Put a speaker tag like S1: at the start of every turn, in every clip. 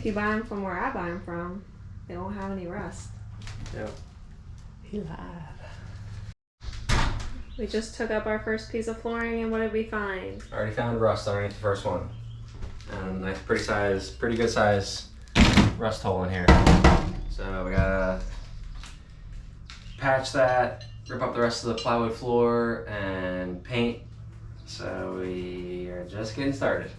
S1: you buy them from where I buy them from, they won't have any rust.
S2: Yep. He lied.
S1: We just took up our first piece of flooring, and what did we find?
S2: I already found rust underneath the first one. And a nice, pretty good size rust hole in here. So we gotta patch that, rip up the rest of the plywood floor, and paint. So we are just getting started.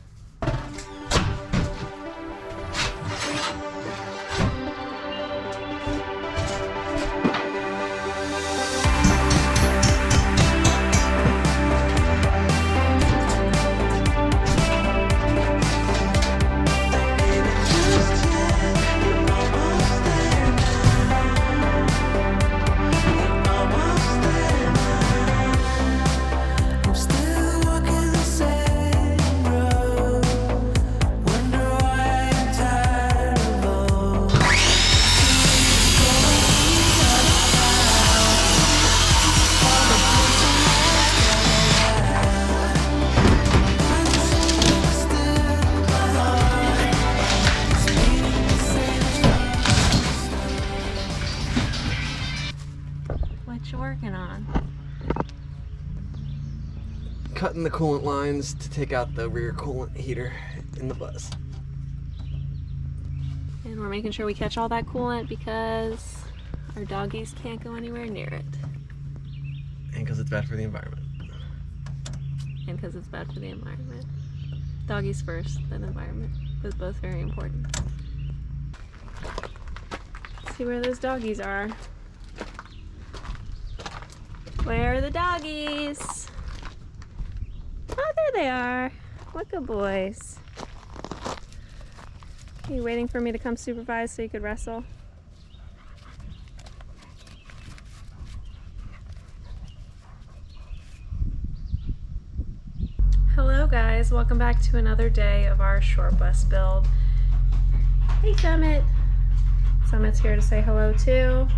S1: What you working on?
S2: Cutting the coolant lines to take out the rear coolant heater in the bus.
S1: And we're making sure we catch all that coolant because our doggies can't go anywhere near it.
S2: And because it's bad for the environment.
S1: And because it's bad for the environment. Doggies first, then environment. Those both very important. Let's see where those doggies are. Where are the doggies? Oh, there they are. What good boys. Are you waiting for me to come supervise so you could wrestle? Hello guys, welcome back to another day of our short bus build. Hey Summit. Summit's here to say hello too.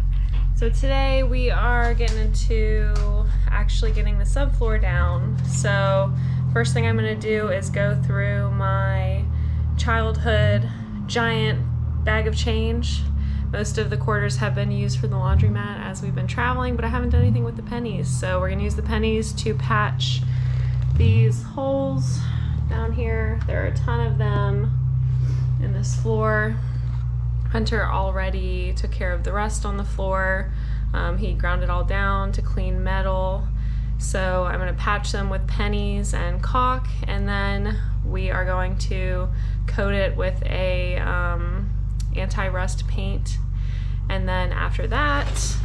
S1: So today we are getting into actually getting the subfloor down. So first thing I'm going to do is go through my childhood giant bag of change. Most of the quarters have been used for the laundromat as we've been traveling, but I haven't done anything with the pennies. So we're going to use the pennies to patch these holes down here. There are a ton of them in this floor. Hunter already took care of the rust on the floor. He ground it all down to clean metal. So I'm going to patch them with pennies and caulk, and then we are going to coat it with a anti-rust paint. And then after that,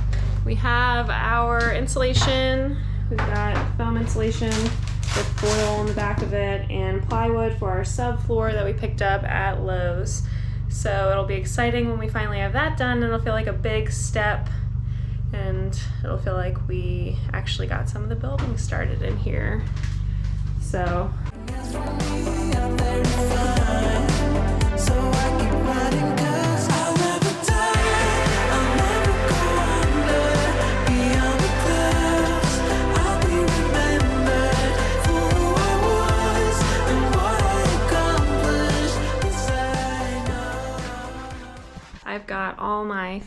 S1: we have our insulation. We've got foam insulation with foil on the back of it and plywood for our subfloor that we picked up at Lowe's. So it'll be exciting when we finally have that done, and it'll feel like a big step, and it'll feel like we actually got some of the building started in here. So I've got all my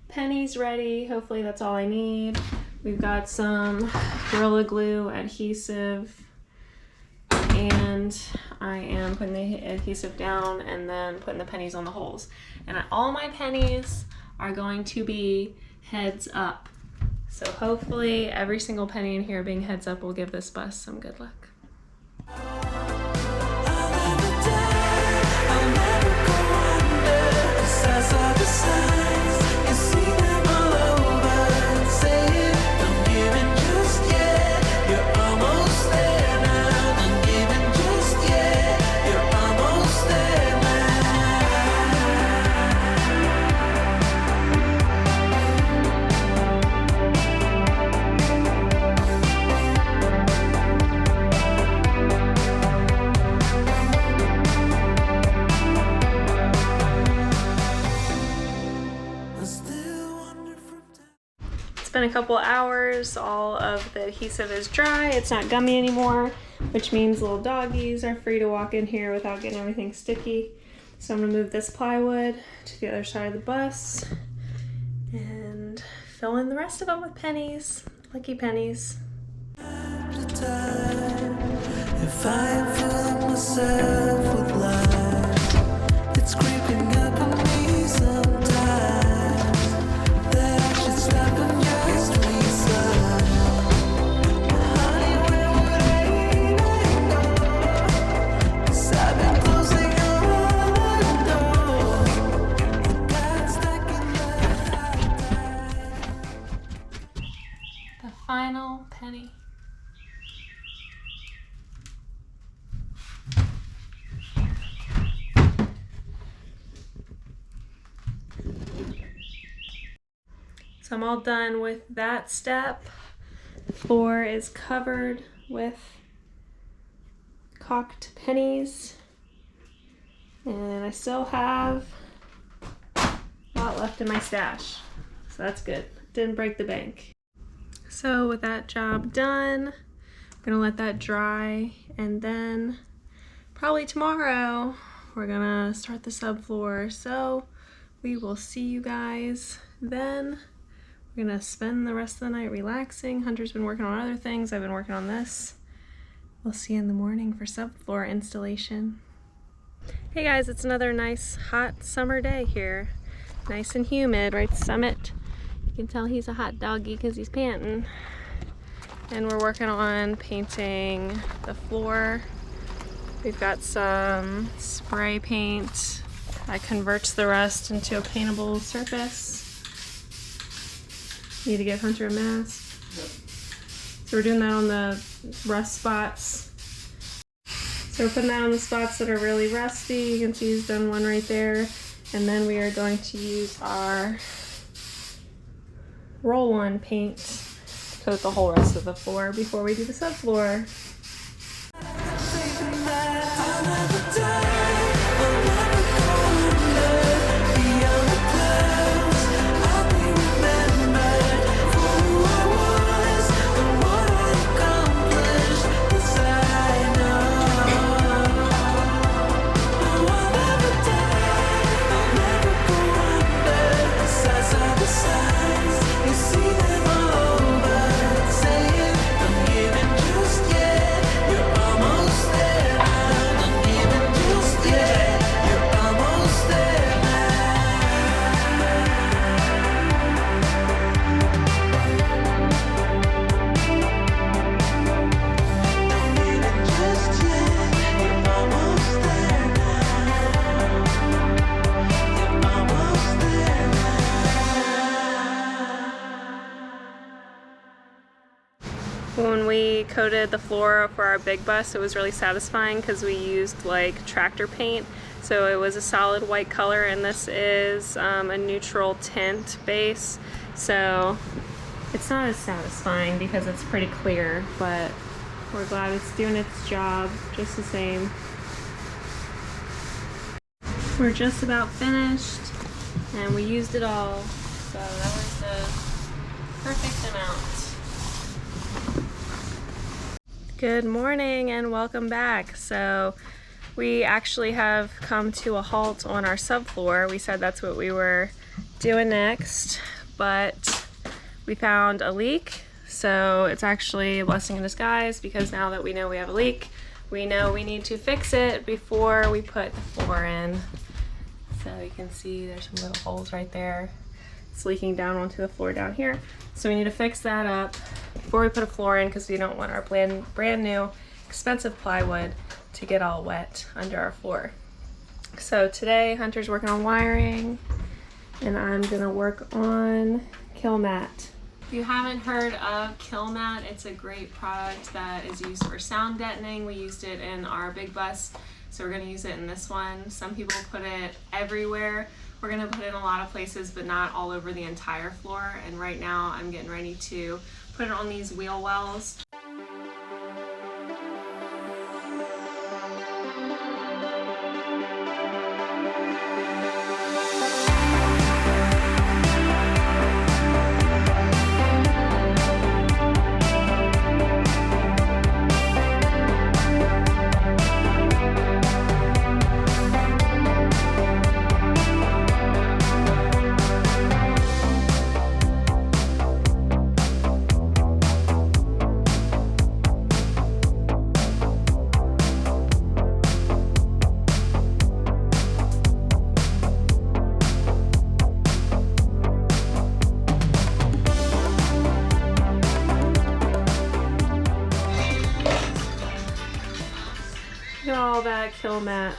S1: pennies ready. Hopefully that's all I need. We've got some Gorilla Glue adhesive, and I am putting the adhesive down and then putting the pennies on the holes. And all my pennies are going to be heads up. So hopefully every single penny in here being heads up will give this bus some good luck. It's been a couple hours, all of the adhesive is dry, it's not gummy anymore, which means little doggies are free to walk in here without getting everything sticky. So I'm gonna move this plywood to the other side of the bus and fill in the rest of them with pennies, lucky pennies.
S3: If I am fooling myself with lies, it's creeping up on me sometimes that I should stop and just resign. Honey, where would I go? 'Cause I've been closing all the doors. Got stuck in
S1: The final penny. So I'm all done with that step. The floor is covered with cocked pennies. And I still have a lot left in my stash. So that's good. Didn't break the bank. So with that job done, I'm gonna let that dry, and then probably tomorrow we're gonna start the subfloor. So we will see you guys then. We're gonna spend the rest of the night relaxing. Hunter's been working on other things. I've been working on this. We'll see you in the morning for subfloor installation. Hey guys, it's another nice hot summer day here. Nice and humid, right, Summit? You can tell he's a hot doggy because he's panting. And we're working on painting the floor. We've got some spray paint that converts the rust into a paintable surface. Need to get Hunter a mask.
S2: Yep.
S1: So we're doing that on the rust spots. So we're putting that on the spots that are really rusty. You can see he's done one right there. And then we are going to use our roll-on paint to coat the whole rest of the floor before we do the subfloor. When we coated the floor for our big bus, it was really satisfying because we used like tractor paint. So it was a solid white color, and this is a neutral tint base. So it's not as satisfying because it's pretty clear, but we're glad it's doing its job just the same. We're just about finished and we used it all. So that was the perfect amount. Good morning and welcome back. So we actually have come to a halt on our subfloor. We said that's what we were doing next, but we found a leak. So it's actually a blessing in disguise because now that we know we have a leak, we know we need to fix it before we put the floor in. So you can see there's some little holes right there. It's leaking down onto the floor down here. So we need to fix that up before we put a floor in because we don't want our brand new expensive plywood to get all wet under our floor. So today Hunter's working on wiring and I'm gonna work on Kilmat. If you haven't heard of Kilmat, it's a great product that is used for sound deadening. We used it in our big bus, so we're gonna use it in this one. Some people put it everywhere. We're gonna put it in a lot of places, but not all over the entire floor. And right now I'm getting ready to put it on these wheel wells. all that Kilmat.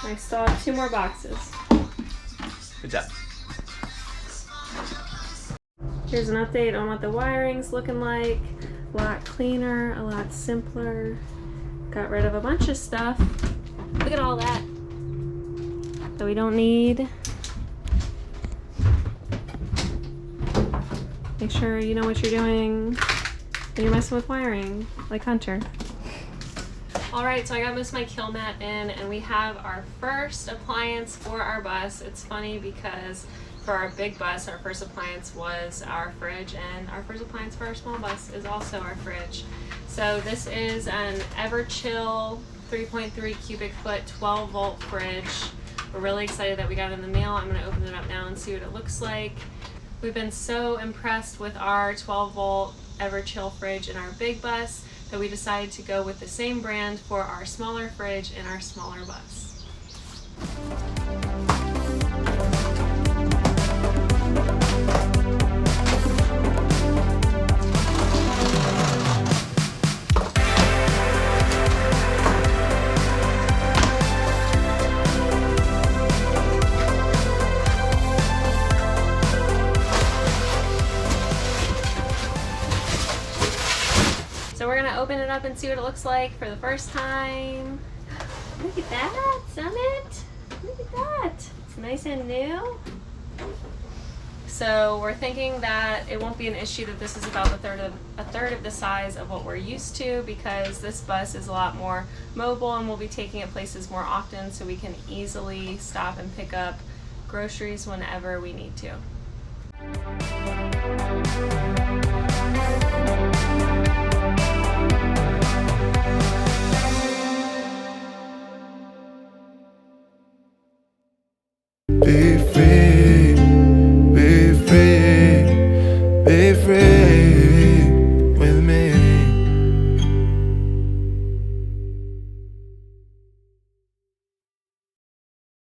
S1: I still have 2 more boxes.
S2: Good job.
S1: Here's an update on what the wiring's looking like. A lot cleaner, a lot simpler. Got rid of a bunch of stuff. Look at all that we don't need. Make sure you know what you're doing when you're messing with wiring, like Hunter. Alright, so I got most of my Kilmat in, and we have our first appliance for our bus. It's funny because for our big bus, our first appliance was our fridge, and our first appliance for our small bus is also our fridge. So this is an Everchill 3.3 cubic foot 12 volt fridge. We're really excited that we got it in the mail. I'm going to open it up now and see what it looks like. We've been so impressed with our 12 volt Everchill fridge in our big bus that we decided to go with the same brand for our smaller fridge in our smaller bus. So we're gonna open it up and see what it looks like for the first time. Look at that, Summit. Look at that. It's nice and new. So we're thinking that it won't be an issue that this is about a third of the size of what we're used to, because this bus is a lot more mobile and we'll be taking it places more often, so we can easily stop and pick up groceries whenever we need to.
S3: Be free, be free, be free.